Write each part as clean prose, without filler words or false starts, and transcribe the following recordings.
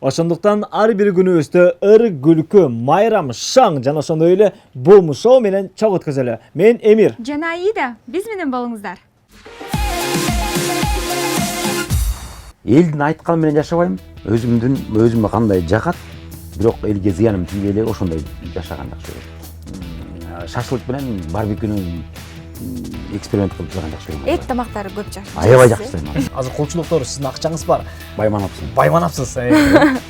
Ошондуктан ар бир күнүбүздө ыр күлкү, майрам, шаң жана ошондой эле бум шоу менен чогуу өткөзөлү. Мен Эмир жана Аида, биз менен болуңуздар. Элдин айтканы менен жашабайм. Өзүмө кандай жагат, бирок элге зыяным тийбей эле ошондой жашаган жакшы көрөм. Шашлык менен барбекюнү эксперимент кылып жаган жакшы көрөм. Эт тамактары көп жакшы. Аябай жакшы көрөм. азыр коочулуктор сиздин акчаңыз бар. Байманапсың. Байманапсыз.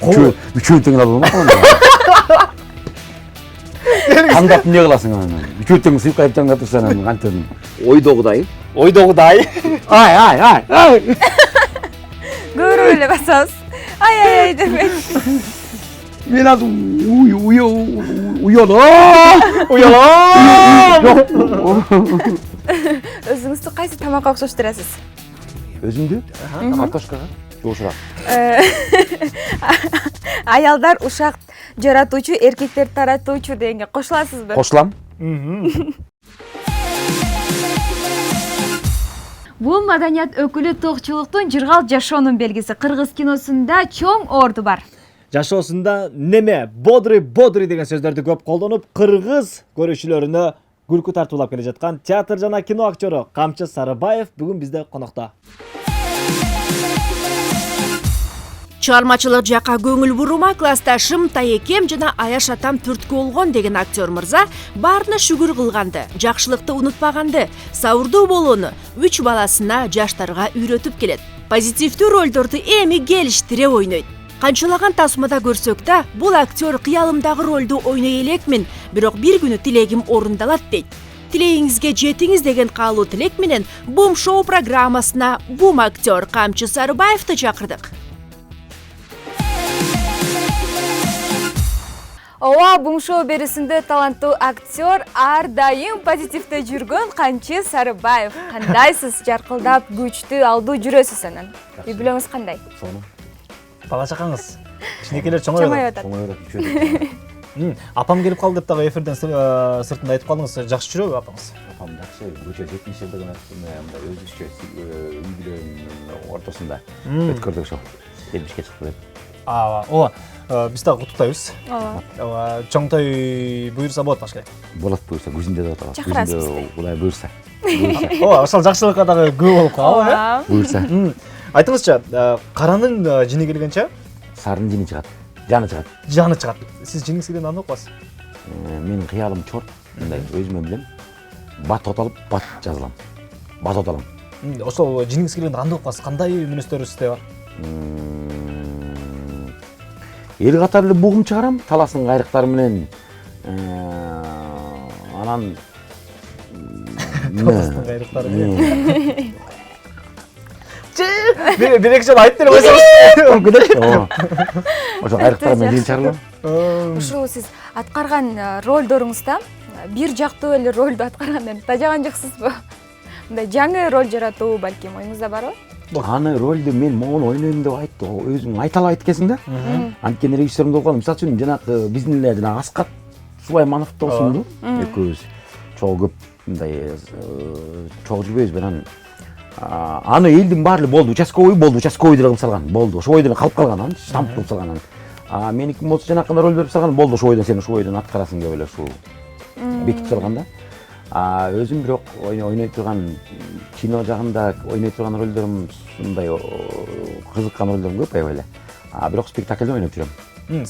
Үчөө тең алып алма. Кандап эмне кыласың анан? Үчөө тең сыйкайып жаңга турсаң анан кантем ойдогудай. Ойдогудай. Ай. Көрүп эле басабыз. Ай демек. Мен азыр уялам. Өзүңүздү кайсы тамакка окшоштурасыз? Өзүмдү? Картошкага. Жошураак. Аялдар ушак жаратуучу, эркектер таратуучу дегенге кошуласызбы? Кошулам. Бул маданият өкүлү токчулуктун жыргал жашоонун белгиси. Кыргыз киносунда чоң орду бар. Жашоосунда неме, бодри деген сөздөрдү көп колдонуп, кыргыз көрүүчүлөрүнө күлкү тартуулап келе жаткан театр жана кино актёру Камчы Сарыбаев бүгүн бизде конокто. Чыгармачылык жакка көңүл бурума классташым Таекем жана Аяш атам түрткү болгон деген актер мырза баарына шүгүр кылганды, жакшылыкты унутпаганды, сабырдуу болууну 3 баласына, жаштарга үйрөтүп келет. Позитивдүү ролдорду эми келиштире ойнойт. Канчалаган тасмада көрсөк да, бул актер кыялымдагы ролду ойной элекмин, бирок бир күнү тилегим орундалат дейт. Тилегиңизге жетиңиз деген каалуу тилек менен Бум шоу программасына бум актер Камчы Сарыбаевди чакырдык. Ооба, Бум шоу берүүсүндө таланттуу актер, ар дайым позитивде жүргөн Камчы Сарыбаев. Кандайсыз? Жаркылдап, күчтүү, алдуу жүрөсүз анан. Үй бүлөңүз кандай? Сону. Бала чакаңыз кичинекейлер чоңоюп Чоңоюрат. Апам келип калды деп дагы эфирден сыртында айтып калдыңыз. Жакшы жүрөбү апаңыз? Апам жакшы, көчө 70 жылдык мындай өзүчө үй бүлөнүн ортосунда өткөрдүк ошо. 70ке чыкты деп. Ооба, биз дагы куттуктайбыз. Ооба. Чоң той буюрса болот башка. Болот буюрса, күзүндө деп атабыз. Чакырасыз. Кудай буюрса. Ооба, ошол жакшылыкка дагы күбө болуп калабы, э? Буюрса. Айтыңызчы, каранын жини келгенче Сарынын жини чыгат. Жаны чыгат. жаны чыгат. Сиз жиниңиз келгенде андай окубасыз? Менин кыялым чор. Мындай өзүмө билем. Бат оталып, бат жазылам. Бат оталам. Ошол жиниңиз келгенде кандай окубасыз? Кандай мүнөздөрү сизде бар? Эл катары эле бугум чыгарам, таласын кайрыктары менен. Анан Таластын кайрыктары менен. Бир эки жолу айтып бере койсоңуз. Ошо кайрыктар менен жин чыгарам. Ушул сиз аткарган ролдоруңузда бир жактуу эле ролду аткаргандан тажаган жоксузбу? Мындай жаңы роль жаратуу балким оюңузда барбы? Аны ролду мен могуну ойнойм деп айтты. Өзүң айта албайт экенсиң да. Анткени режиссерим болуп калдым. Мисалы үчүн жанагы биздин эле жанагы Аскат Сулайманов досумду экөөбүз чогуу көп мындай чогуу жүрбөйбүз анан аны элдин баары болду, участковый деле кылып салган. Болду. Ошо бойдон калып калган анан штамп кылып салган анан. Меники болсо жанакы роль берип салган. Болду, ошо бойдон сен ошо бойдон аткарасың деп эле ушул бекитип салган да. Өзүм бирок ойной турган кино жагында ойной турган ролдорум мындай кызыккан ролдорум көп аябай эле. Бирок спектакльде ойноп жүрөм.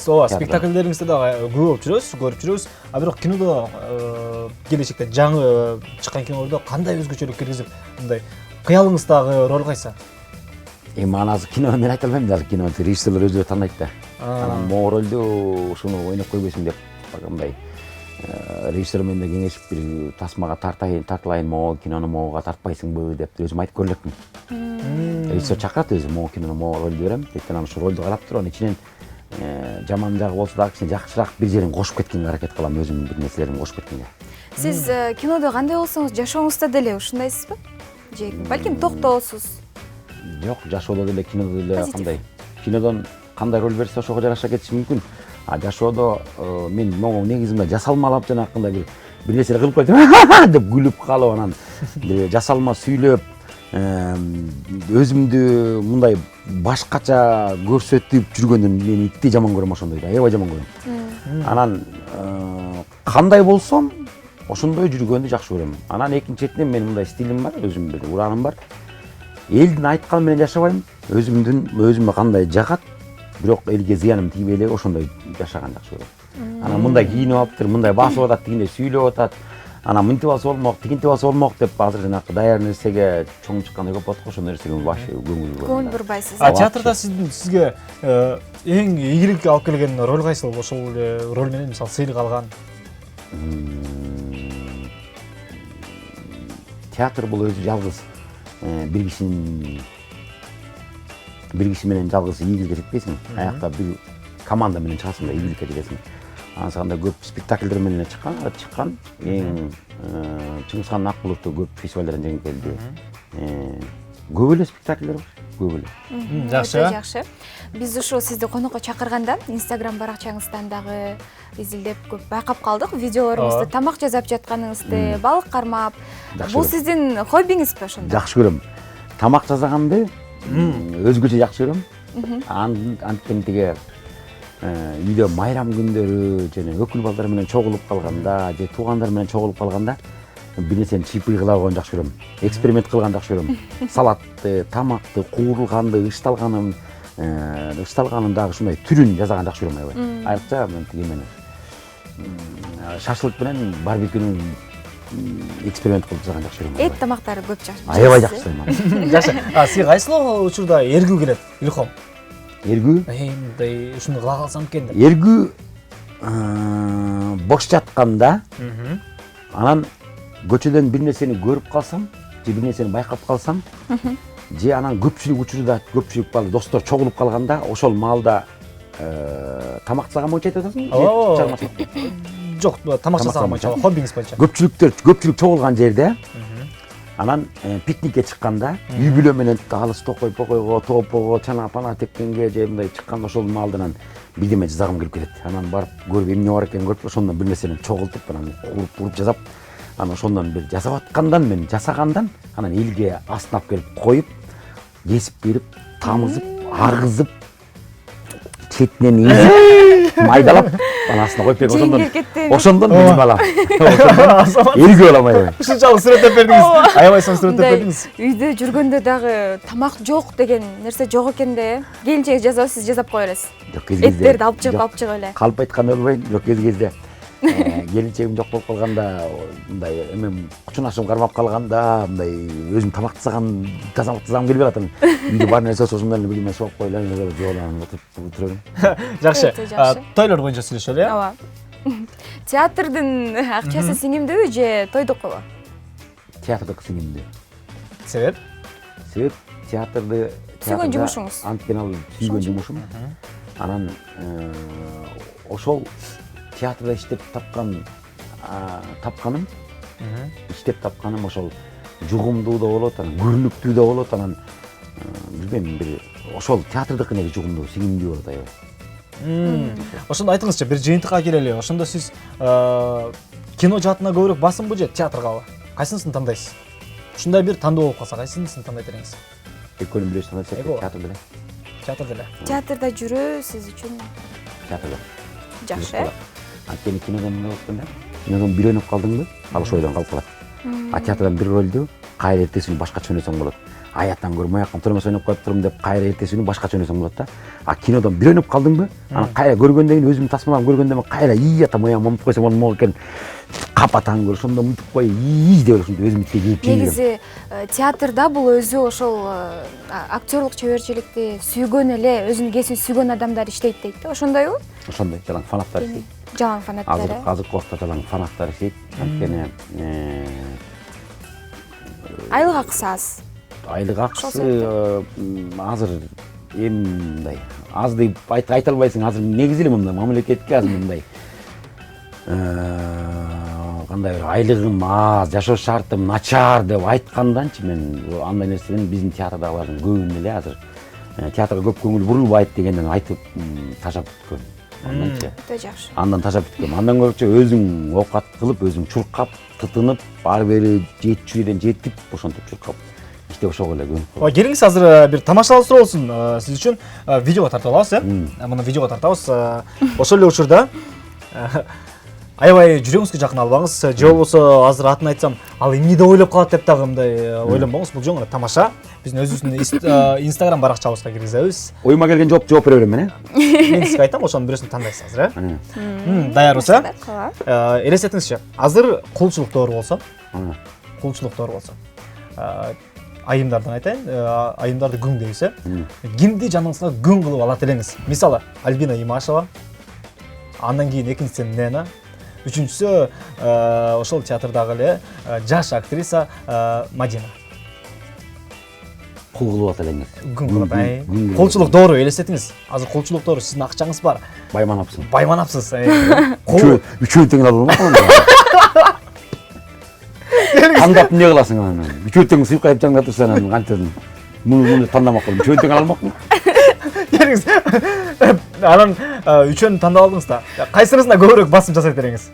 Ооба, спектакльдериңизде дагы көп көрүп жүрөбүз. Бирок кинодо келечекте жаңы чыккан кинолордо кандай өзгөчөлүк киргизип, мындай кыялыңыздагы роль кайсы? Эми аны азыр кинону мен айта албайм да, кинону режиссерлер өздөрү тандайт да. Анан могу ролду ушуну ойноп койбойсуң деп мындай режиссер менен кеңешип бир тасмага тартылайын, могу кинону могуга тартпайсыңбы деп өзүм айтып көрүп элекмин. Режиссер чакырат өзү, могу кинону могу ролду берем деп анан ошо ролду карап туруп анын ичинен жаман жагы болсо дагы кичине жакшыраак бир жерин кошуп кеткенге аракет кылам, өзүмдүн бир нерселеримди кошуп кеткенге. Сиз кинодо кандай болсоңуз, жашооңузда деле ушундайсызбы? Же балким токтоосуз? Жок, жашоодо деле, кинодо деле кандай. Кинодон кандай роль берсе ошого жараша кетиши мүмкүн. Жашоодо мен могу негизинде жасалмалап жанакындай бир нерсе кылып коюп деп күлүп калып анан жасалма сүйлөп өзүмдү мындай башкача көрсөтүп жүргөндөн мен итти жаман көрөм, ошондойду аябай жаман көрөм. Анан кандай болсом ошондой жүргөндү жакшы көрөм. Анан экинчи четинен мен мындай стилим бар, өзүм бир ураным бар. Элдин айтканы менен жашабайм, өзүмө кандай жагат, бирок элге зыяным тийбей эле ошондой жашаган жакшы көрөм. Анан мындай кийинип алыптыр, мындай басып атат дегенде сүйлөп атат. Анан мынтип алса болмок, тигинтип алса болмок деп азыр жанакы даяр нерсеге чоң чыккандай көп болот го, ошол нерсеге башы көңүл бурбайсыз. Театрда сизге эң ийгиликке алып келген роль кайсы болду? Ошол роль менен мисалы сыйлык алган. Театр бул өзү жалгыз бир киши менен жалгыз ийгиликке жетпейсиң. Аякта бир команда менен чыгасың да ийгиликке жетесиң. Анысында көп спектакльдер менен чыккан. Эң Чыңгызхан Акбуловду көп фестивалдардан жеңип келди. Көп эле спектакльдер бар, көп эле. Жакшы. Биз ушул сизди конокко чакырганда Instagram баракчаңыздан дагы изилдеп көп байкап калдык. Видеолоруңузду тамак жасап жатканыңызды, балык кармап. Бул сиздин хоббиңизби ошондо? Жакшы көрөм. Тамак жасаганды өзгөчө жакшы көрөм. Анткени тиги үйдө майрам күндөрү жана өкүл балдар менен чогулуп калганда, же туугандар менен чогулуп калганда бир нерсени чыйпый кыла жакшы көрөм. Эксперимент кылган жакшы көрөм. Салатты, тамакты, куурулганды, ышталганын дагы ушундай түрүн жасаган жакшы көрөм аябай. Айрыкча мен тиги менен шашлык менен барбекюнун эксперимент кылып жасаган жакшы көрөм. Эт тамактары көп жакшы. Аябай жакшы. Жакшы. Сиз кайсыл учурда эргүү келет, Илхом? Эргүү? Мындай ушуну кыла калсам экен деп. Эргүү бош жатканда, анан көчөдөн бир нерсени көрүп калсам, же бир нерсени байкап калсам, же анан көпчүлүк учурда көпчүлүк достор чогулуп калганда, ошол маалда тамак жасаган боюнча айтып атасың? Жок, тамак жасаган боюнча, хоббиңиз боюнча. Көпчүлүк чогулган жерде, анан пикникке чыкканда, үй бүлө менен алыс токойго, тоопого, чана-пана теккенге же мындай чыкканда ошол маалдан бирдеме жасагым келип кетет. Анан барып көрүп эмне бар экенин көрүп, ошондон бир нерсени чогултуп, анан куруп жасап, анан ошондон бир жасап аткандан мен жасагандан, анан элге астына алып келип коюп, кесип берип, тамызып, аргызып, четинен ийип, майдалап, анан астына коюп берип, ошондон мен балам. Эргүү болом аябай. Ушунчалык сүрөттөп бердиңиз. Аябай соң сүрөттөп бердиңиз. Үйдө жүргөндө дагы тамак жок деген нерсе жок экен да. Келинчеги жасап, сиз жасап кое бересиз. Жок, кез-кезде. Эттерди алып чыгып эле. Калп айтканда болбойм, жок кез-кезде. Келинчегим жок болуп калганда, мындай эмен кучунашым кармап калганда, мындай өзүм тамак жасаган келбей калат. Үйдө бар нерсе ошондон эле бирдеме сууп коелу деп жооланып отуруп. Жакшы. Тойлор боюнча сүйлөшөлү, э? Ооба. Театрдын акчасы сиңимдүүбү же тойдукпу? Театрдык сиңимдүү. Себеп? Себеп театрды сүйгөн жумушуңуз. Анткени ал сүйгөн жумушум. Анан ошол театрда иштеп тапканым, ошол жугумдуу да болот, анан көрүнүктүү да болот, анан билбейм, бир ошол театрдыкы неге жугумдуу, сиңимдүү болот аябай. Ошондо айтыңызчы, бир жыйынтыкка келели. Ошондо сиз кино жаатына көбүрөөк басымбы же театргабы? Кайсынысын тандайсыз? Ушундай бир тандоо болуп калса, кайсынысын тандайт элеңиз? Экөөнүн бирөөсү тандайсыз, театр деле. Театр деле. Театрда жүрүү сиз үчүн Театрда. жакшы. Анткени кинодон эмне болуп калганда, кинодон бир ойноп калдыңбы, ал ошол ойдон калып калат. А театрдан бир ролду кайра эртеси күнү башкача ойносоң болот. Аяттан көрүп, аяктан турмас ойноп коюп турум деп кайра эртеси күнү башкача ойносоң болот да. А кинодон бир ойноп калдыңбы, анан кайра көргөндөн кийин өзүмдү тасмалап көргөндөн кийин кайра ата моям момуп койсом болмок экен. Капатаң көрүп, ошондо мынтип кой, деп ошондо өзүмдү келип. Негизи театрда бул өзү ошол актерлук чеберчиликти сүйгөн эле, өзүнүн кесибин сүйгөн адамдар иштейт дейт да. Ошондойбу? Ошондой, жалаң фанаттар иштейт. Жалаң фанаттар. Азыркы убакта жалаң фанаттар иштейт. Анткени айлык акысы аз. Айлык акысы азыр мындай аз деп айта албайсың. Азыр негизи эле мындай мамлекетке азыр мындай кандай бир айлыгым аз, жашоо шартым начар деп айтканданчы мен андай нерседен биздин театрдагылардын көбүнүн эле азыр театрга көп көңүл бурулбайт дегенден айтып тажап бүткөм. Өтө жакшы. Андан тажап бүткөм. Андан көрөчү өзүң оокат кылып, өзүң чуркап, тытынып, ары бери жетчүрүдөн жетип, ошентип чуркап иште ошого эле көнүп калдым. Келиңиз азыр бир тамашалуу суроо болсун сиз үчүн. Видеого тартып алабыз, муну видеого тартабыз. Ошол эле учурда аябай жүрөгүңүзгө жакын албаңыз, же болбосо азыр атын айтсам, ал эмнеде ойлоп калат деп дагы мындай ойлонбоңуз. Бул жөн гана тамаша. Биздин өзүбүздүн Instagram баракчабызга киргизебиз. Оюма келген жооп бере берем мен, Мен сизге айтам, ошонун бирөөсүн тандайсыз азыр, Даярбыз, Элестетиңизчи, азыр кулчулук доору болсо, айымдардан айтайын, айымдарды күң дейбиз, кимди жаныңызга күң кылып алат элеңиз? Мисалы, Альбина Имашева, андан кийин экинчиси Нена, үчүнчүсү ошол театрдагы эле жаш актриса Мадина. Кул кылып ата элеңиз. Күң кылып, колчулук доору элестетиңиз. Азыр колчулук доору сиздин акчаңыз бар. Байманапсың. Байманапсыз. Үчөө тең алып алма. Кандап эмне кыласың анан? Үчөө тең сыйкайып жаңда турсаң анан кантип муну тандамак кылдым. Үчөө тең алмакмы? Келиңиз. Анан үчөөнү тандап алдыңыз да. Кайсырысына көбүрөөк басым жасайт элеңиз?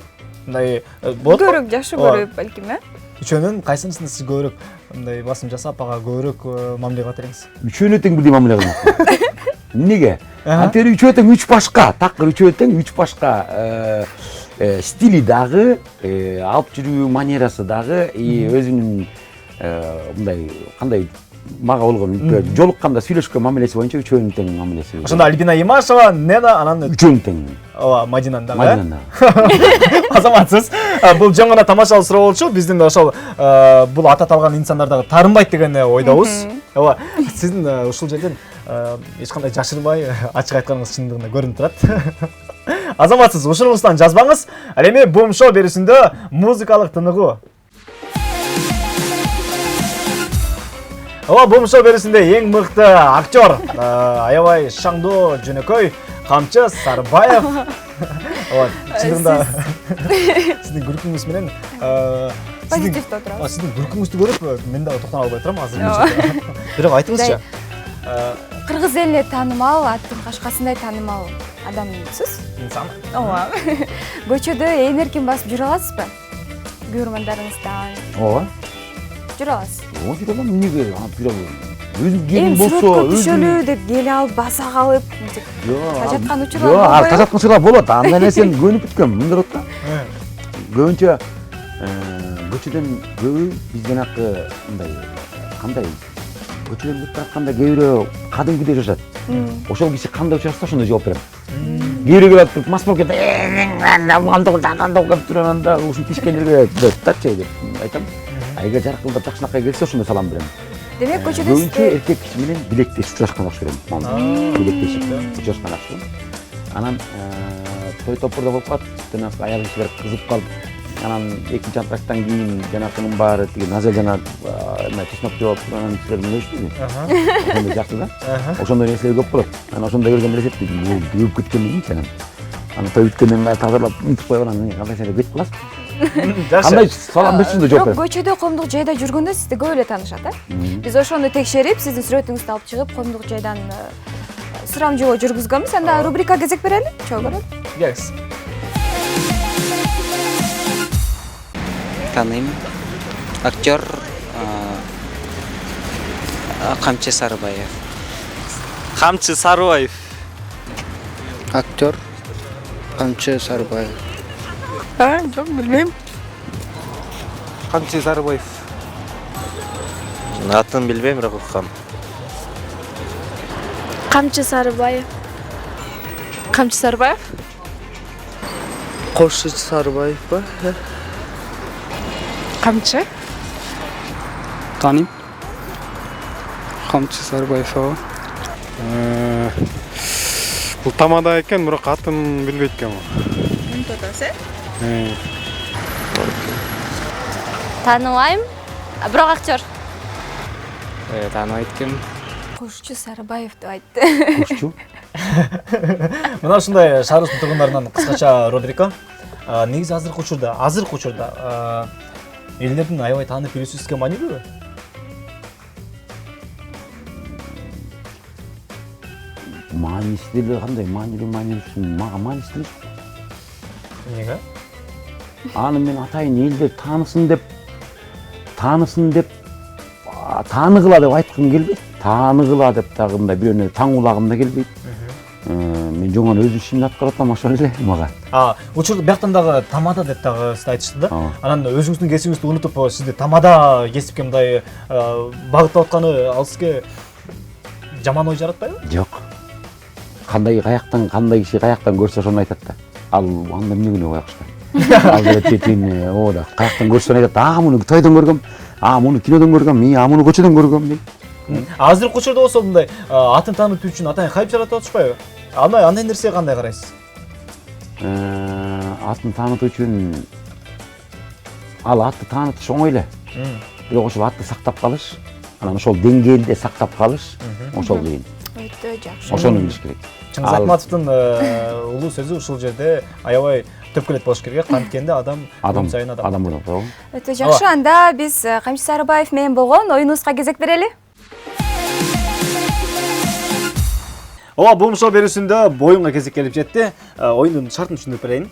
Мындай болот. Көбүрөөк жашы көрүп балким, Үчөөнүн кайсынысына сиз көбүрөөк мындай басым жасап, ага көбүрөөк мамиле кылат элеңиз? Үчөөнү тең бирдей мамиле кылмак. Эмнеге? Антип үчөө тең 3 башка, такыр үчөө тең 3 башка стили дагы, алып жүрүү манерасы дагы, өзүнүн мындай кандай мага болгон жолукканда сүйлөшкөн мамилеси боюнча үчөөнүн тең мамилеси. Ошондо Альбина Имашева, Нена, анан үчөөнүн тең. Ооба, Мадинан дагы. Мадинан дагы. Азаматсыз. Бул жөн гана тамашалуу суроо болчу. Биздин ошол бул ата талган инсандар дагы таарынбайт деген ойдобуз. Ооба, сиздин ушул жерден эч кандай жашырбай ачык айтканыңыз чындыгында көрүнүп турат. Азаматсыз, ушуңуздан жазбаңыз. Ал эми Boom Show берүүсүндө музыкалык тыныгуу. Boom Show берүүсүндө эң мыкты актер, аябай шаңдоо жөнөкөй Камчы Сарыбаев. Чындыгында сиздин күркүңүз менен позитивдүү турабыз. Сиздин күркүңүздү көрүп, мен дагы токтоно албай турам азыр. Бирок айтыңызчы. Кыргыз элине таанымал, аттын кашкасындай таанымал адамсыз. Инсан. Ооба. Көчөдө ээн эркин басып жүрө аласызбы? Көрөрмандарыңыздан. Ооба. Жүрө аласыз. Ооба, жүрө алам. Эмнеге? Жүрө алам. Өзүм келин Эми болсо, сүрөткө түшөлү деп келе алып баса калып, тажаткан учурлар болбойбу? Жок, тажаткан учурлар болот. Андай нерсени көнүп бүткөм. Мындай болот да. Көбүнчө көчөдөн көбү бизден акы мындай кандай көчөдөн өтүп атканда кээ бирөө кадимкидей жашат. Ошол киши кандай учурда ошондой жооп берем. Кээ бирөө келип туруп мас болуп кетти. Кандай деп турганда ушул тишкендерге таччы деп айтам. Эгер жаркылдап жакшынакай келсе ошондой салам берем. Демек көчөдө көбүнчө эркек киши менен билектешип учурашкан жакшы көрөм. Билектешип учурашкан жакшы көрөм. Анан той топурда болуп калат, жанагы аяк кишилер кызып калып, анан экинчи антракттан кийин жанагынын баары тиги Назел жана чечмек жооп анан силер мүнөшпү. Ошондой жакшы да. Ошондой нерселер көп болот. Анан ошондой көргөндө эсептейм, бул көп кеткенден кийин анан той бүткөндөн кийин тазалап унутуп коюп анан кандай сен кетип каласың. Кандай салам берсиңдер жооп берем. Көчөдө коомдук жайда жүргөндө сизди көп эле таанышат, Биз ошону текшерип, сиздин сүрөтүңүздү алып чыгып, коомдук жайдан сурамжылоо жүргүзгөнбүз. Анда рубрика кезек берели. Чогуу көрөлү. Келиңиз. Таныйм. Актер Камчы Сарыбаев. Камчы Сарыбаев. Актер Камчы Сарыбаев. Жок, билбейм. Камчы Сарыбаев. Атын билбейм, бирок уккам. Камчы Сарыбаев. Камчы Сарыбаев? Кошы Сарыбаев ба? Камчы? Таныйм. Камчы Сарыбаев. Бул тамада экен, бирок атын билбейт экен. Тааныбайм, бирок актер. Тааныбайт экен. Кошчу Сарыбаев деп айтты. Кошчу? Мына ушундай шаарыбыздын тургундарынан кыскача рубрика. Негизи азыркы учурда элдердин аябай таанып билүүсүзгө маанилүүбү? Мааниси деле кандай маанилүүсүн мага мааниси деле. Эмнеге? Аны мен атайын элдер таанысын деп тааныгыла деп айткым келбейт. Тааныгыла деп дагы мындай бирөөнө таң улагым да келбейт. Мен жоңон өз ишимди аткарып атам, ошол эле мага. Учурда бияктан дагы тамада деп дагы сиз айтышты да. Анан өзүңүздүн кесибиңизди унутуп, сизди тамада кесипке мындай багыттап атканы ал сизге жаман ой жаратпайбы? Жок. Кандай киши каяктан көрсө ошону айтат да. Ал анда эмне күнөө коякчы. Ал жетин да. Каяктан көрсө айтат, муну тойдон көргөм, муну кинодон көргөм, муну көчөдөн көргөм дейт. Азыркы учурда болсо мындай атын таанытуу үчүн атайын хайп жаратып атышпайбы? Андай нерсеге кандай карайсыз? Атын таанытуу үчүн ал атты таанытыш оңой эле. Бирок ошол атты сактап калыш, анан ошол деңгээлде сактап калыш, ошол кыйын. Өтө жакшы. Ошону билиш керек. Чыңгыз Айтматовдун улуу сөзү ушул жерде аябай төпкөлөт болуш керек. Канткенде адам сайын адам болот. Өтө жакшы. Анда биз Камчы Сарыбаев менен болгон оюнубузга кезек берели. Бугум шоу берүүсүндө боюнга кезек келип жетти. Оюндун шартын түшүндүрүп берейин.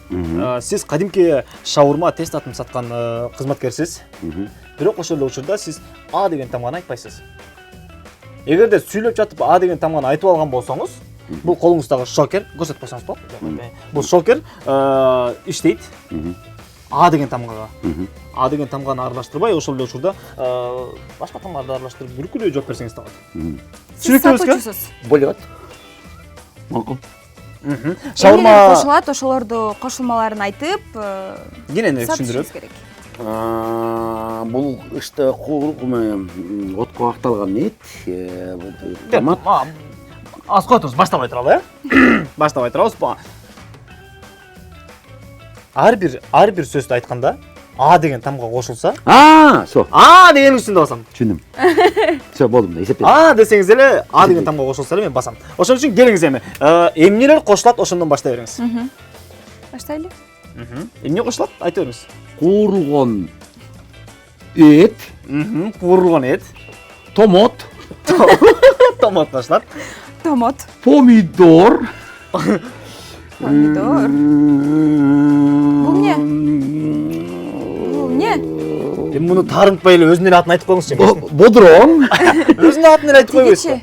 Сиз кадимки шаурма тест атым саткан кызматкерсиз. Бирок ошол эле учурда сиз А деген тамганы айтпайсыз. Эгерде сүйлөп жатып А деген тамганы айтып алган болсоңуз, бул колуңуздагы шокер, көрсөтүп койсоңуз болот. Бул шокер иштейт. А деген тамгага. А деген тамганы аралаштырбай, ошол эле учурда башка тамгарды аралаштырып бүркүлөй жооп берсеңиз да болот. Түшүнүктүүбүзгө? Болот. Макул. Шаурма кошулат, ошолорду кошулмаларын айтып, кенени түшүндүрөт. Бул ышты отко акталган эт. Томат. Аз койтуңуз, баштабай туралы, баштабай турабыз. Ар бир сөздү айтканда А деген тамга кошулса, со. А деген үстүндө басам. Түшүндүм. Все, болдум да, эсептедим. А десеңиз эле, А деген тамга кошулса эле мен басам. Ошон үчүн келиңиз эми. Эмнелер кошулат, ошондон баштай бериңиз. Баштайлы. Эмне кошулат? Айта бериңиз. Куурулган эт, Куурулган эт, томат, томат кошулат. Томат. помидор. Помидор. Бул эмне? Эми муну таарынтпай эле өзүнүн атын айтып коюңузчу. Бодром. Өзүнүн атын эле айтып койбойсузбу?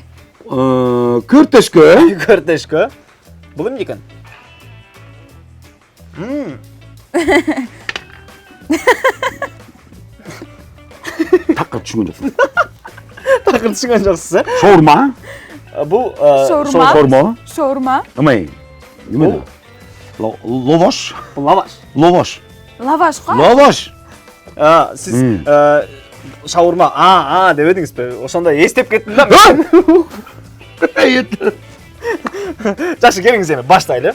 Көртөшкө. Көртөшкө. Бул эмне экен? Такыр түшүнгөн жоксуң. Такыр түшүнгөн жоксуз, э? Шаурма. Бул Шаурма. Шаурма. Эмне? Эмне? Лаваш. Лаваш. Лаваш. Лаваш го? Лаваш. Сиз шаурма дебедиңизби? Ошондо эстеп кеттим да. Жакшы, келиңиз эми баштайлы.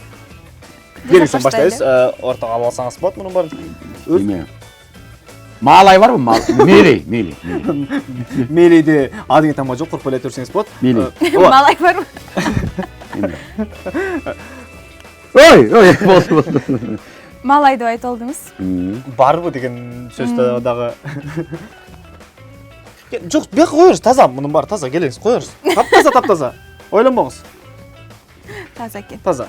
Келиңиз баштайбыз. Ортого алып алсаңыз болот мунун баарын. Эме? Маалай барбы? Мели. Мелиди А деген тамга жок, курп эле көрсөңүз болот. Мели. Малай барбы? Ой, болду. Малай деп айтып алдыңыз. Барбы деген сөздө дагы. Жок, бияка коерсуз, таза, мунун баары таза, келиңиз, коерсуз. Таптаза. Ойлонбоңуз. Таза экен. Таза.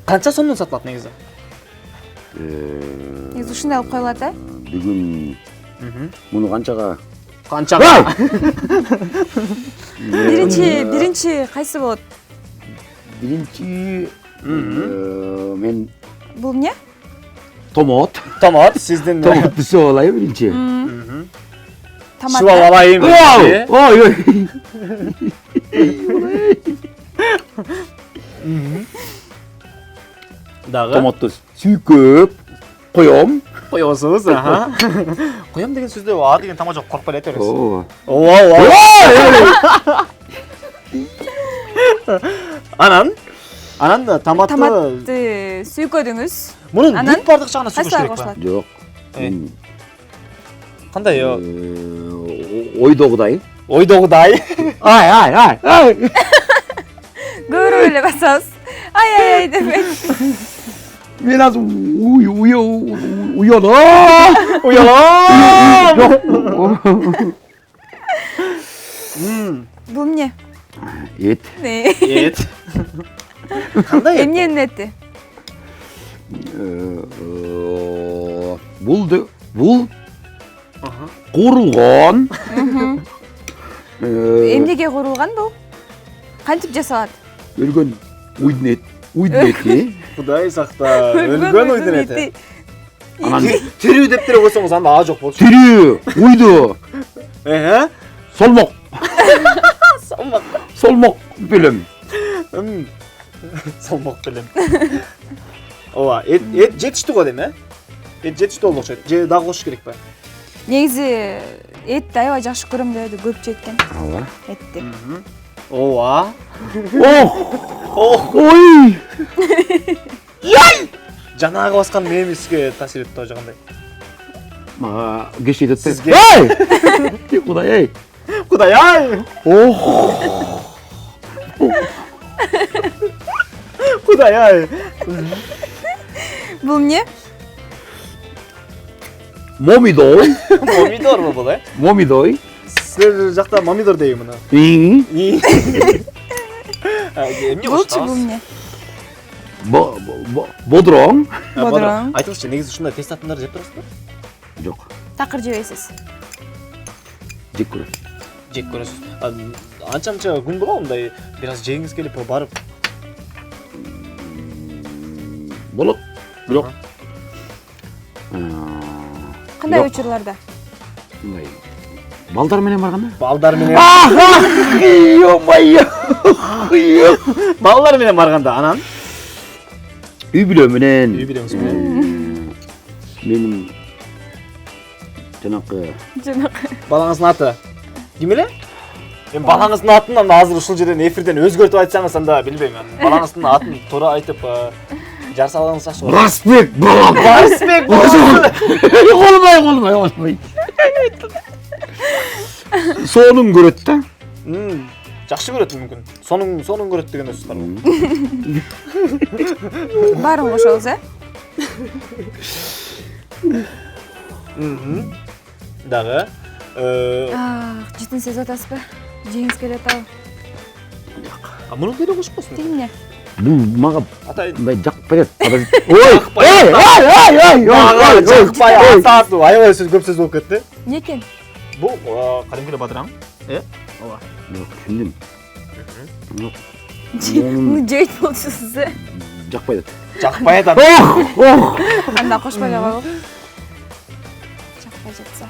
Канча сомдон сатылат негизи? Негизи ушундай алып коюлат, э? Бүгүн муну канчага? Биринчи кайсы болот? Биринчи мен Бул эмне? томат. Томат, сиздин Томатты суу алайын биринчи. Томат. суу алайын. Ой. Дагы Томатты сүйкөп коём. коёсуз, Коём деген сөздө А деген тамга жок, коркпой айта бериңиз. Анан Томатты сүйкөдүңүз. Мунун бүт бардык жагына сүйкөш кайсылар керек кошулат? Жок. Кандай? Ойдогудай. Ойдогудай. Ай. Көрүп эле басабыз. Ай демек. Мен азыр уялам. Бул эмне? Эт. Эт. Кандай? Эмненин эти? Бул бул курулган эмнеге курулган бул? Кантип жасалат? өлгөн уйдун эти Кудай сакта. Өлгөн уйдун эти. анан Тирүү деп деле койсоңуз анда а жок болчу. тирүү уйду солмок солмок билем Салмак белем. Ооба, эт жетиштүү го дейм, Эт жетиштүү болуп окшойт. Же дагы кошуш керекпи? Негизи этти аябай жакшы көрөм деп көп жеткен. ооба Этти. Ооба. ой Жанагы баскан мемиске таасир этти о жагандай. мага кечээ деп Сизге. кудай ай Кудай ай! Кудай ай! Бул эмне? момидой Помидорбу бул, момидой Силер жакта помидор дейм муну. эмне Булчу бул эмне? бодроң Бодроң. Айтыңызчы, негизи ушундай тест аттандарды жеп турасызбы? жок Такыр жебейсиз. жек көрөм Жек көрөсүз. Анча күн боло мындай бир аз жегиңиз келип барып. болот бирок Кандай Жок. учурларда? мындай балдар менен барганда Балдар менен. ё-моё Балдар менен барганда анан үй бүлө менен үй бүлөңүз менен. менин жанакы Балаңыздын аты ким эле? Эми балаңыздын атын анда азыр ушул жерден эфирден өзгөртүп айтсаңыз анда билбейм. Балаңыздын атын туура айтып жар салганыңыз жакшы болот. Расбек балам Расбек колмай сонун көрөт да жакшы көрөт мүмкүн. Сонун көрөт деген сөз бар. Баарын кошобуз, Дагы жытын сезип атасызбы? Жеңиз келип атабы? муну деле кошпосун. Тиги эмне? бул мага Атайын. мындай жакпай атат ой Жакпай атат. Аябай сөз көп сөз болуп кетти. Эмне экен? Бул кадимки эле бадыраң. Ооба. жок түшүндүм Муну жейт болчусуз, жакпай атат Жакпай атат. Анда кошпой эле койгула. Жакпай жатса.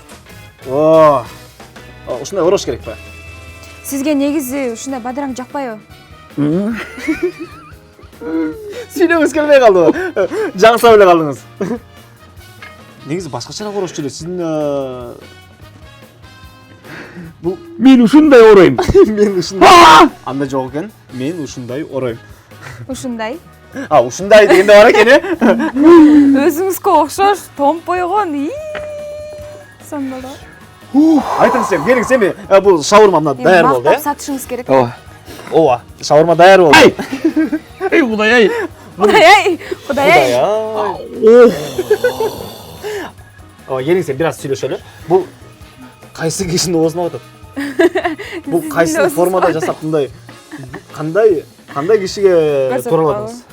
Ушундай орош керекпи? Сизге негизи ушундай бадыраң жакпайбы? Сүйлөгүңүз келбей калдыбы? Жаңсап эле калдыңыз. Негизи башкачараак орош эле. Сиздин бул мен ушундай оройм мен ушундай анда жок экен. Мен ушундай оройм. Ушундай. Ушундай дегенде бар экен, Өзүңүзгө окшош томпойгон. Сонда. Айтыңызчы, келиңиз эми бул шаурма мына даяр болду, Мактап сатышыңыз керек. Ооба, шаурма даяр болду. эй кудай ай Кудай ай. Келиңиз бир аз сүйлөшөлү. Бул кайсы кишинин оозуна батат? Бул кайсы формада жасап мындай кандай кишиге тураладыңыз?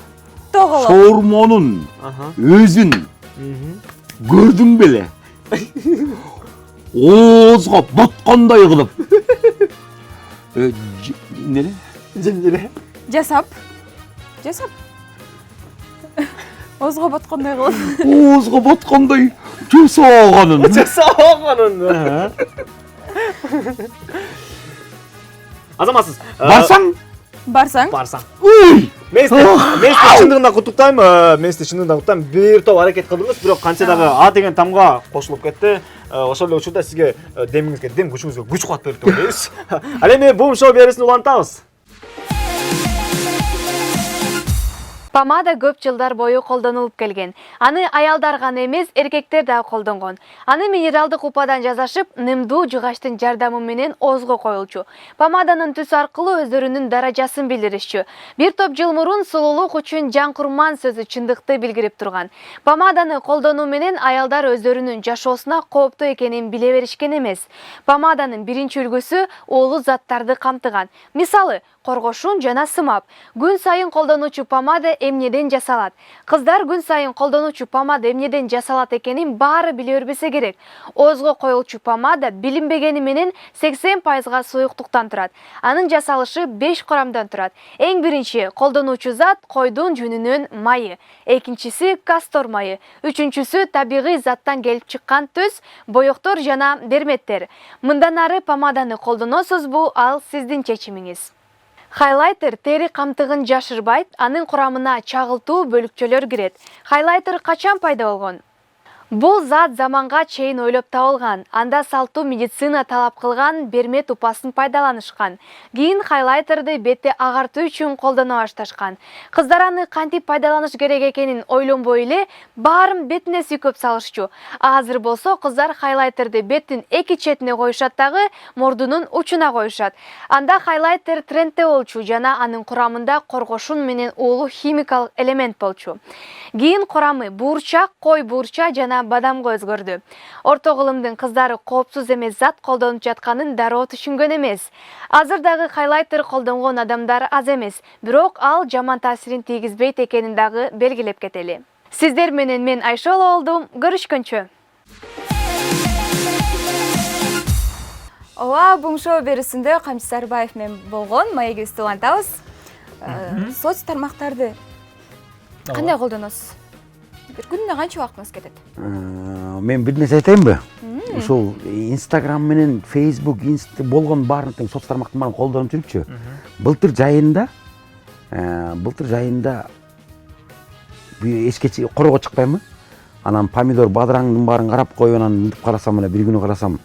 Тоголо. шаурманын өзүн көрдүң беле оозго баткандай кылып эмне Жемделе. Жасап. Оозго баткандай кылып. оозго баткандай жасаганын Азаматсыз. Барсаң. ой Мен сизди чындыгында куттуктайм. Бир топ аракет кылдыңыз, бирок канча дагы А деген тамга кошулуп кетти. Ошол эле учурда сизге демиңизге дем, күчүңүзгө күч кубат берип деп ойлойбуз. Ал эми бум шоу берүүсүн улантабыз. Помада көп жылдар бою колдонулуп келген. Аны аялдар гана эмес, эркектер да колдонгон. Аны минералдык упадан жасашып, нымдуу жугаштын жардамы менен оозго коюлчу. Помаданын түсү аркылуу өздөрүнүн даражасын билдиришчү. Бир топ жыл мурун сулуулук үчүн жаңкурман сөзү чындыкты билгирип турган. Помаданы колдонуу менен аялдар өздөрүнүн жашоосуна кооптуу экенин биле беришкен эмес. Помаданын биринчи үлгүсү оолуу заттарды камтыган. Мисалы, коргошун жана сымап. Күн сайын колдонуучу помада эмнеден жасалат? Кыздар күн сайын колдонуучу помада эмнеден жасалат экенин баары биле бербесе керек. Оозго коюлчу помада билинбегени менен 80% суюктуктан турат. Анын жасалышы 5 курамдан турат. Эң биринчи колдонуучу зат койдун жүнүнүн майы, экинчиси кастор майы, үчүнчүсү табигый заттан келип чыккан түз, боектор жана дерметтер. Мындан ары помаданы колдоносузбу, ал сиздин чечимиңиз. Хайлайтер тери камтыгын жашырбайт, анын курамына чагылтуу бөлүкчөлөр кирет. Хайлайтер качан пайда болгон? Бул зат заманга чейин ойлоп табылган. Анда салтуу медицина талап кылган бермет упасын пайдаланышкан. Кийин хайлайтерди бетти агартуу үчүн колдоно башташкан. Кыздар аны кантип пайдаланыш керек экенин ойлонбой эле баарын бетине сүйкөп салышчу. Азыр болсо кыздар хайлайтерди беттин эки четине коюшат дагы мордунун учуна коюшат. Анда хайлайтер трендте болчу жана анын курамында коргошун менен уулуу химикалык элемент болчу. Кийин курамы буурчак, кой буурча жана бадамга өзгөрдү. Орто кылымдын кыздары коопсуз эмес зат колдонуп жатканын дароо түшүнгөн эмес. Азыр дагы хайлайтер колдонгон адамдар аз эмес, бирок ал жаман таасирин тийгизбейт экенин дагы белгилеп кетели. Сиздер менен мен Айша болдум. Көрүшкөнчө. Ооба, бум шоу берүүсүндө Камчы Сарыбаев менен болгон маегибизди улантабыз. Соц тармактарды кандай колдоносуз? Бир күнүнө канча убактыңыз кетет? Мен бир нерсе айтайынбы? Ушул Instagram менен Facebook, болгон баарын тең соц тармактын баарын колдонуп жүрүпчү. Былтыр жайында эчке корго чыкпайбы? Анан помидор, бадыраңдын баарын карап коюп, анан мынтип карасам эле бир күнү карасам,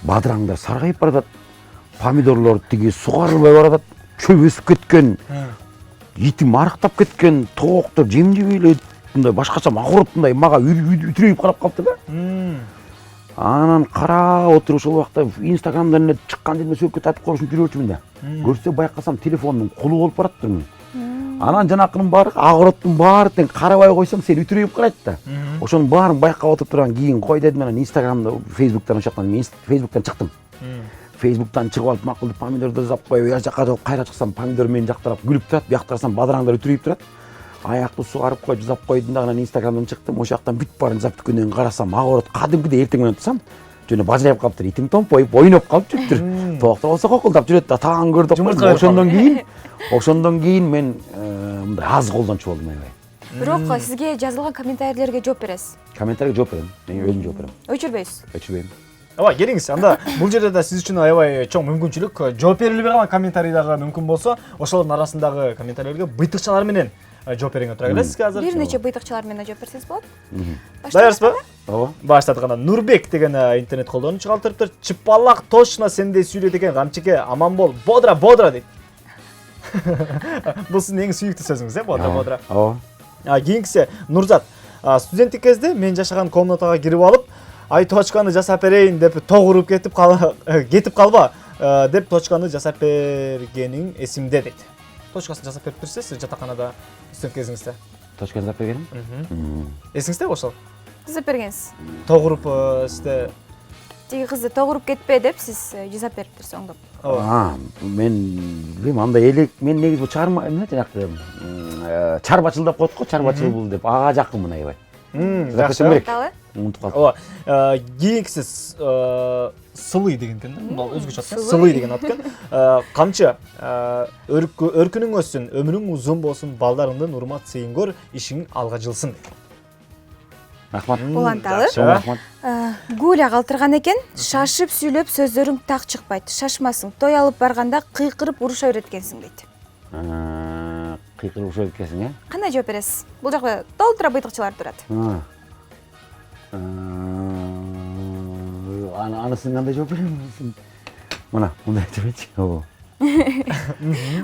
бадыраңдар саргайып баратат. Помидорлор тиги сугарылбай баратат. Чөп өсүп кеткен. Итим арыктап кеткен, тооктор жемжебей эле мындай башкача магуруптундай мага үтүрөйүп карап калды да. Анан карап отуруп ошол убакта Instagramдан эле чыккан жериме сөккө татып коюшуп жүрөчүмүн да. Көрсө байкасам телефондун кулу болуп бараттырмын. Анан жанакынын баары агыроттун баары тең карабай койсоң сен үтүрөйүп карайт да. Ошонун баарын байкап отуруп турган кийин кой дедим, анан Instagramда, Facebook'тан ошоктон мен Facebook'тан чыктым. Facebook'тан чыгып алып макулду помидорду зап коюп, я жака кайра чыксам помидор мени жактырап күлүп турат, бияк тарасам бадыраңдар үтүрөйүп турат. Аякты сугарып коюп зап койдум да, анан Instagram'дан чыктым. Ошол жактан бүт баарын заптыкөнөн карасам, агырот кадимкидей эртең менен турсам, жөнө бажырайып калыптыр, итим томпоюп, ойноп калып жүрүптүр. Тооктор болсо кокулдап жүрөт да, таң көрдүк. Ошондон кийин мен мындай аз колдончу болдум аябай. Бирок сизге жазылган комментарийлерге жооп бересиз? Комментарийге жооп берем. Мен өзүм жооп берем. Өчүрбөйсүз? Өчүрбөйм. Ооба, келиңиз. Анда бул жерде да сиз үчүн аябай чоң мүмкүнчүлүк. Жооп берилбей калган комментарий дагы мүмкүн болсо, ошолордун арасындагы комментарийлерге быйтыкчалар менен жооп бериңер тура келесизби азыр? Бир нече быйтыкчалар менен жооп берсеңиз болот. Даярсызбы? Ооба. Баштадык. Анда Нурбек деген интернет колдонуучу калтырыптыр. Чыпалак точно сендей сүйлөйт экен, Камчыке, аман бол. Бодра, бодра дейт. Бул сиздин эң сүйүктүү сөзүңүз, бодра, бодра. Ооба. Кийинкиси Нурзат. Студенттик кезде мен жашаган комнатага кирип алып, ай точканы жасап берейин деп тогуруп кетип калба деп точканы жасап бергениң эсимде дейт. Точкасын жасап берип берсеңиз жатаканада студент кезиңизде. Точка жасап бергеним? Эсиңиздеби ошол? Жасап бергенсиз. Тогуруп сизде Тиги кызды тогуруп кетпе деп сиз жасап бериптирсиз оңдоп. Мен билбейм, андай элек мен негизи бул чарма эмне жанакы чарбачыл деп коет го, чарбачыл бул деп ага жакынмын аябай. Жакшы. Унутуп калдым. Ооба. Кийинкиси Сылый деген экен да. Бул өзгөчө ат экен. Сылый деген ат экен. Камчы, өркүнүң өссүн, өмүрүң узун болсун, балдарыңдын урмат сыйын көр, ишиң алга жылсын дейт. Рахмат. Уланталы. Рахмат. Гуля калтырган экен. Шашып сүйлөп сөздөрүң так чыкпайт. Шашмасың. Той алып барганда кыйкырып уруша берет экенсиң дейт. Кыйкырып уруша берет экенсиң, э? Кандай жооп бересиз? Бул жакта толтура быйтыкчалар турат. Анысын кандай жооп берем? Мына, мындай айтып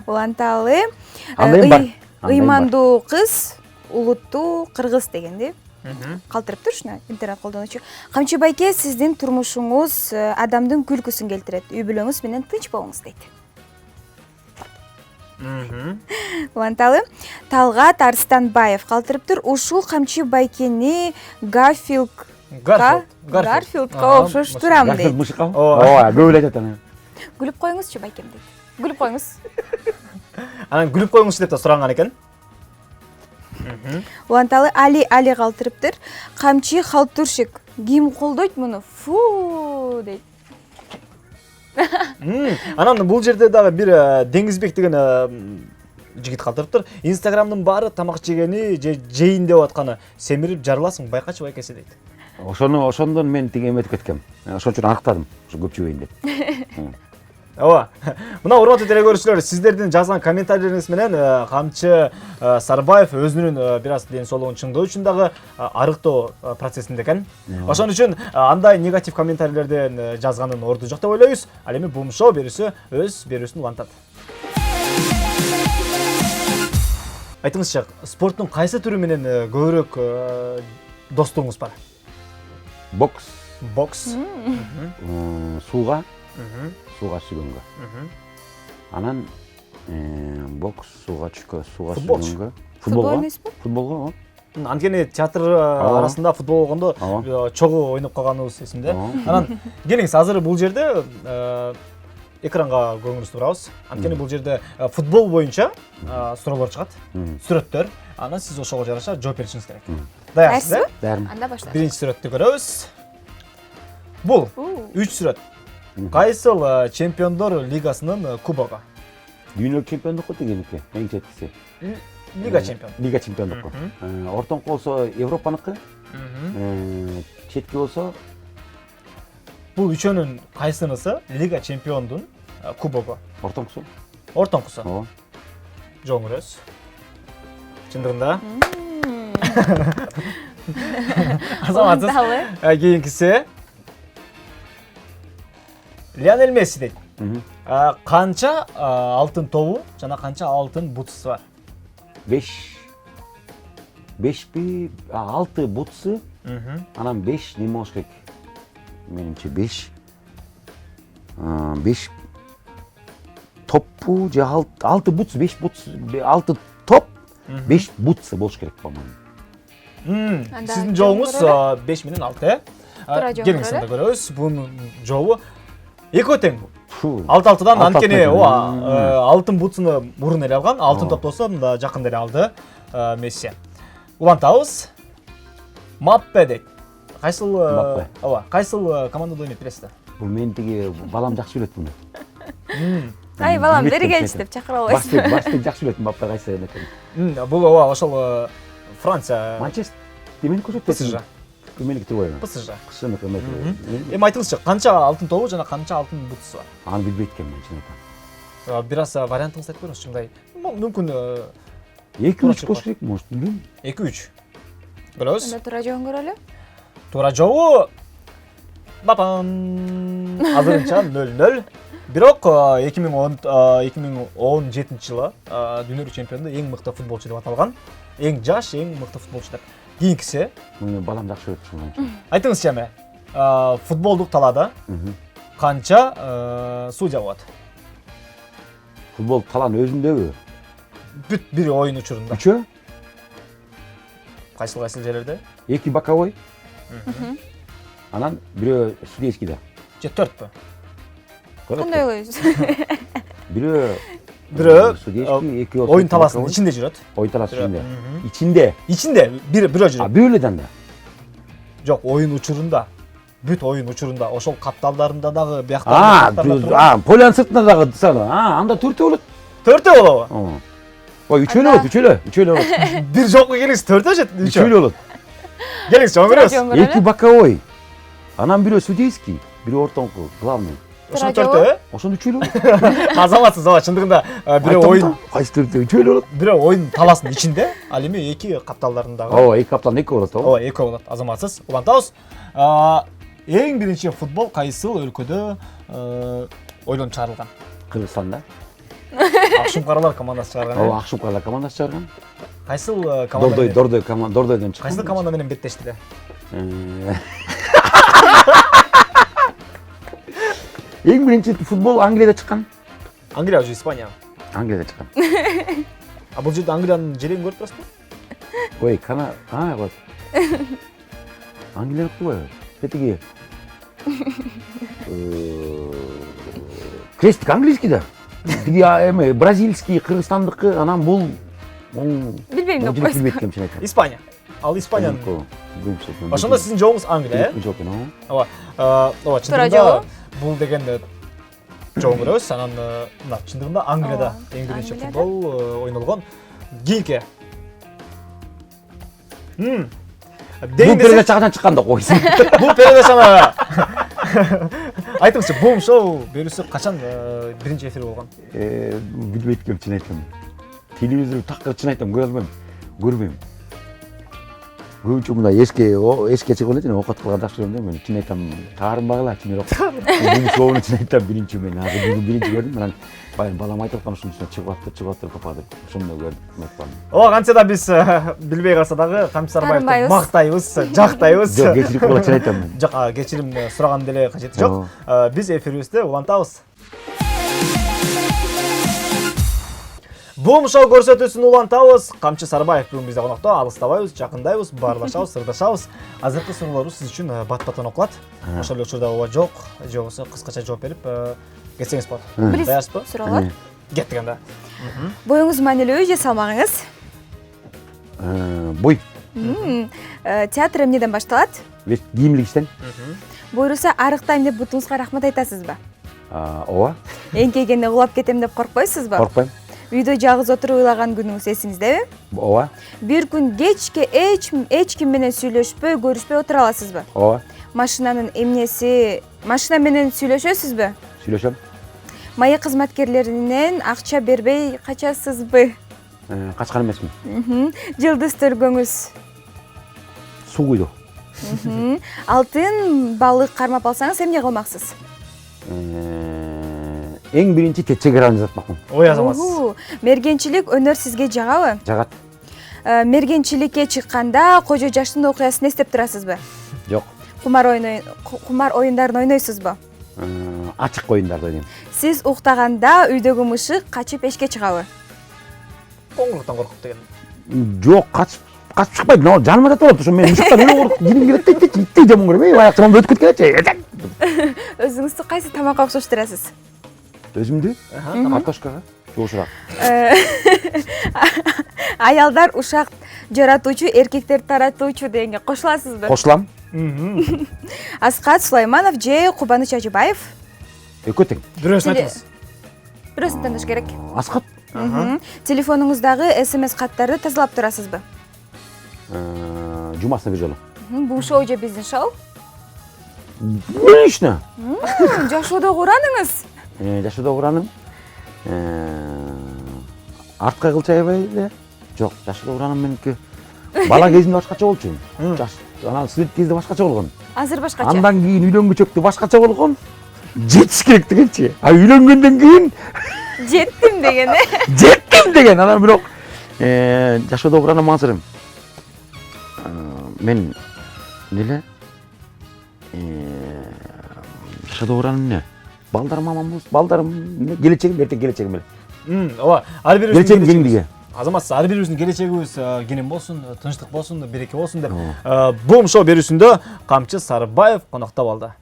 Уланталы. Андай бар. Ыймандуу кыз, улуттуу кыргыз дегенди. Калтырыптыр ушуна интернет колдонуучу. Камчы байке, сиздин турмушуңуз адамдын күлкүсүн келтирет. Үй бүлөңүз менен тынч болуңуз дейт. Уланталы. Талгат Арстанбаев калтырыптыр. Ушул Камчы байкени Гарфилдка окшоштурам дейт. Ооба, көп эле айтат аны. Күлүп коюңузчу байкем дейт. Күлүп коюңуз. Анан күлүп коюңузчу деп да суранган экен. Уланталы али калтырыптыр. Камчы халтуршик. Ким колдойт муну? Фу дейт. Анан бул жерде дагы бир Деңизбек деген жигит калтырыптыр. Инстаграмдын баары тамак жегени же жейин деп атканы семирип жарыласың байкачы байкесе дейт. Ошондон мен тиги эметип кеткем. Ошон үчүн аныктадым. Ошо көп жебейин деп. Ооба. Мына урматтуу теле көрүүчүлөр, сиздердин жазган комментарийлериңиз менен Камчы Сарбаев өзүнүн бир аз ден соолугун чыңдоо үчүн дагы арыктоо процессинде экен. Ошон үчүн андай негатив комментарийлерден жазганын орду жок деп ойлойбуз. Ал эми бумшоо берүүсү өз берүүсүн улантат. Айтыңызчы, спорттун кайсы түрү менен көбүрөөк достугуңуз бар? Бокс. Бокс. Сууга сүгөнгө. Анан бокс, сууга сүгөнгө. Футболго. Анткени театр арасында футбол болгондо чогуу ойноп калганыбыз эсимде. Анан келиңиз, азыр бул жерде экранга көңүлүңүздү бурабыз. Анткени бул жерде футбол боюнча суроолор чыгат, сүрөттөр. Анан сиз ошого жараша жооп беришиңиз керек. Даярсызбы? Даярмын. Анда баштайбыз. Биринчи сүрөттү көрөбүз. Бул 3 сүрөт. Кайсыл чемпиондор лигасынын кубогу? Дүйнөлүк чемпиондукку дегеники, эң четкиси. Лига чемпион. Лига чемпиондукку. Ортоңку болсо Европаныкы. Четки болсо Бул үчөөнүн кайсынысы лига чемпиондун кубогу? ортоңкусу. Ортоңкусу. Ооба. Жоң көрөсүз. Чындыгында. Азаматсыз. Кийинкиси Лионель Месси дейт. Канча алтын тобу жана канча алтын бутсу бар? 5 6 бутсы. Анан 5 неме болуш керек? Менимче 5 топпу же 6 бутс, 5 бутс, 6 топ, 5 бутсы болуш керек по-моему. Сиздин жообуңуз 5 менен 6, Келиңиз анда көрөбүз. Бунун жообу экөө тең. 6-6-дан анткени алтын бутсуну мурун эле алган, алтын топ болсо мында жакында эле алды Месси. Улантабыз. Маппе дейт. Кайсыл кайсыл командада ойноп бересиз? Бул мен тиги балам жакшы билет муну. Ай, балам, бери келчи деп чакыра албайсың. Башты жакшы билет Маппе кайсы экен. Бул ошол Франция. Манчестер демени көрсөтөт. ПСЖ. Кимники тубайбы? ПСЖ. Кышынык эмес. Эми айтыңызчы, канча алтын тобу жана канча алтын бутсу бар? Аны билбейт экенмин, чын айтам. Бир аз вариантыңызды айтып көрүңүз, чындай. Мүмкүн 2-3 болуш керек, может, билбейм. 2-3. Көрөбүз. Анда туура жообун көрөлү. Туура жообу бапам азырынча 0-0. Бирок 2017 жылы дүйнөлүк чемпионду эң мыкты футболчу деп аталган. Эң жаш, эң мыкты футболчу деп. Кийинкиси балам жакшы көрөт ушуну. Айтыңызчы эми, футболдук талаада канча судья болот? Футбол талаанын өзүндөбү? Бүт бир оюн учурунда. Үчөө? Кайсыл жерлерде? 2 боковой. Анан бирөө судейскийде. Же 4пү? Кандай ойлойсуз? Бирөө судейский, 2 оюн талаасынын ичинде жүрөт. Оюн талаасынын ичинде. Ичинде бирөө жүрөт. Бөлө данда. Жок, оюн учурунда. Бүт оюн учурунда, ошол капталдарында дагы бияктарында. Полянын сыртында дагы дысалы. Анда 4 болот. 4 болобу? Ой, 3 болот, 3 болот. Бир жокко келиңиз, 4 жет, 3 болот. Келиңиз, жоң көрөбүз. 2 боковой. Анан бирөө судейский, бирөө ортоңку, главный. Ошон 4, Ошон 3 болот. Азаматсыз, чындыгында бирөө оюн, кайсы 4, 3 болот. бирөө оюн талаасынын ичинде, ал эми 2 капталдарындагы. 2 капталдан 2 болот. 2 болот. Азаматсыз, улантабыз. Эң биринчи футбол кайсыл өлкөдө ойлонуп чыгарылган? Кыргызстанда. Акшум каралар командасы чыгарган. Акшум каралар командасы чыгарган. Кайсыл команда? Дордойдон чыккан. Кайсыл команда менен беттештилер? Эң биринчи футбол Англияда чыккан. Англия же Испания. Англияда чыккан. Бул жерде Англиянын жерин көрүп турасызбы? Ой, вот. Англия кубай. Тетиги. Крестик английский да. Тиги эми бразильский, кыргызстандыкы, анан бул Билбейм. билбейм деп Ожелек койсуң. билбейт экенмин, чын айтам. Испания. Ал Испаниянын. Билбейм. Ошондо сиздин жообуңуз Англия, э? Жок экен, Ооба. Ооба, Туура чындыгында жолу. бул деген чоң көрөбүз. Анан мына чындыгында Англияда эң биринчи Англияда. футбол ойнолгон. Гильке. Бул Дейин десек, передача качан чыкканда койсун. бул передачаны айтыңызчы, бум шоу берүүсү качан биринчи эфир болгон? Билбейт экенмин, чын айтам. Телевизор такыр чын айтам, көрө албайм. Көрбөйм. Көбүнчө мындай эске чыгып эле окут кылган жакшы көрөм да мен. Чын айтам, таарынбагыла чынырак. Бул шоуну чын айтам биринчи мен. Азыр биринчи көрдүм. Анан баягы балам айтып аткан ушунун үстүнө чыгып атты папа деп. Ошондо көрдүм айтпадым. Ооба, кантсе да биз билбей калса дагы Камчы Сарбаевди Таарынбайбыз. мактайбыз, жактайбыз. Жок, кечирип койгула, чын айтам мен. Жок, кечирим сураган деле кажети жок. Биз эфирибизде улантабыз. Бум шоу көрсөтүүсүн улантабыз. Камчы Сарбаев бүгүн бизде конокто. Алыстабайбыз, жакындайбыз, баарлашабыз, сырдашабыз. Азыркы суроолорубуз сиз үчүн бат-баттан окулат. Ошол эле учурда ооба жок, же болбосо кыскача жооп берип кетсеңиз болот. Даярсызбы? Суроолор. Кеттик анда. Боюңуз маанилүүбү же салмагыңыз? Бой. Театр эмнеден башталат? Кийимлик иштен. Буйруса арыктайм деп бутуңузга рахмат айтасызбы? Ооба. Эңкейгенде улап кетем деп коркпойсузбу? Коркпойм. Үйдө жалгыз отуруп ыйлаган күнүңүз эсиңиздеби? Ооба. Бир күн кечке эч ким менен сүйлөшпөй, көрүшпөй отура аласызбы? Ооба. Машина менен сүйлөшөсүзбү? Сүйлөшөм. Майя кызматкерлеринен акча бербей качасызбы? Качкан эмесмин. Жылдыз төргөңүз. Суу куйду. Алтын балык кармап алсаңыз эмне кылмаксыз? Эң биринчи течегераны жазатмакмын. Ой азамат. Мергенчилик өнөр сизге жагабы? Жагат. Мергенчиликке чыкканда кожо жаштын окуясын эстеп турасызбы? Жок. Кумар оюндарын ойнойсузбу? Ачык оюндарды ойнойм. Сиз уктаганда үйдөгү мышык качып эшикке чыгабы? Коңгуруктан коркуп деген. Жок, качып чыкпайт. Жаныма жатып алат. Ошо мен мышыктан эле коркуп кирим келет дейт. Иттей жаман көрөм. Аяк жаман өтүп кеткенчи. Өзүңүздү кайсы тамакка окшоштурасыз? Өзүмдү? Картошкага. Жошураак. Аялдар ушак жаратуучу, эркектер таратуучу дегенге кошуласызбы? Кошулам. Аскат Сулайманов же Кубаныч Ажыбаев? Экөө тең. Бирөөсүн айтыңыз. Бирөөсүн тандаш керек. Аскат. Телефонуңуздагы SMS каттарды тазалап турасызбы? Жумасына бир жолу. Бул шоу же биздин шоу? Конечно. Жашоодо ураныңыз. Жашоодо ураным. Артка кылча аябай эле. Жок, жашоодо ураным меники. Бала кезимде башкача болчу. Анан студент кезде башкача болгон. Азыр башкача. Андан кийин үйлөнгүчөктө башкача болгон. Жетиш керек дегенчи. Үйлөнгөндөн кийин жеттим деген, жеттим деген. Анан бирок жашоодо ураным азыр. Мен эле жашоодо ураным эмне? Балдарым аманбыз, балдарым келечегим, эртең келечегим эле. Ооба, ар бирибиздин Келечегим кеңдиги. Азамат, ар бирибиздин келечегибиз кенен болсун, тынчтык болсун, береке болсун деп. Бум шоу берүүсүндө Камчы Сарбаев конокто болду.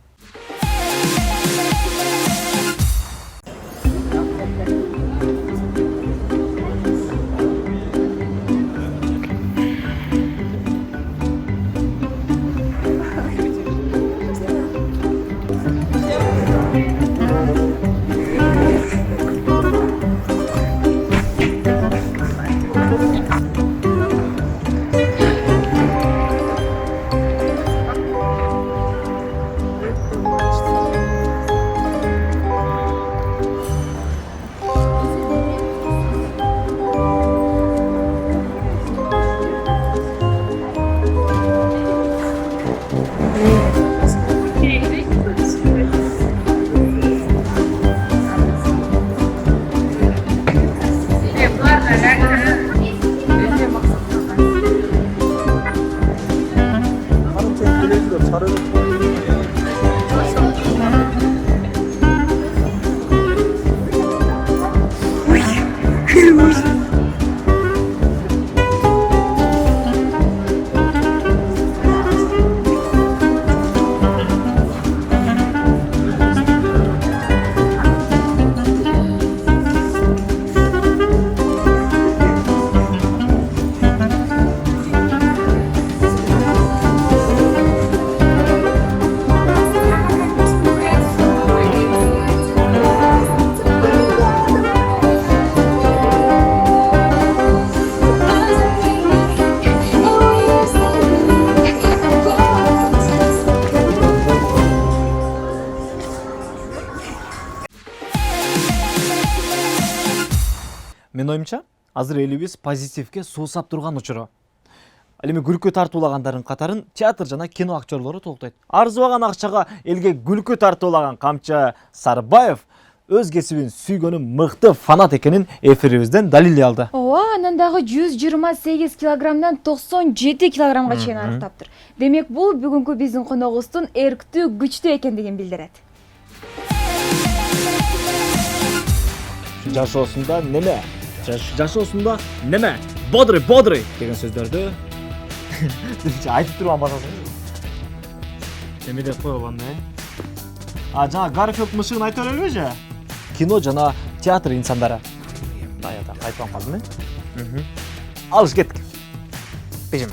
Менин оюмча, азыр элибиз позитивге суусап турган учуру. Ал эми күлкү тартуулагандардын катарын театр жана кино актерлору толуктайт. Арзыбаган акчага элге күлкү тартуулаган Камчы Сарыбаев өз кесибин сүйгөнү мыкты фанат экенин эфирибизден далилдей алды. Ооба, анан дагы 128 килограммдан 97 килограммга чейин арыктаптыр. Демек, бул бүгүнкү биздин коногубуздун эрктүү, күчтүү экендигин билдирет. Жашоосунда неме? Жашоосунда неме? Бодрый деген сөздөрдү айтып турган басасыңыз. Эме деп койгон жана Гарфилд мышыгын айтып элебиз? Кино жана театр инсандары. Аяда кайтып калдым мен. Алыш кеттик. Бежим.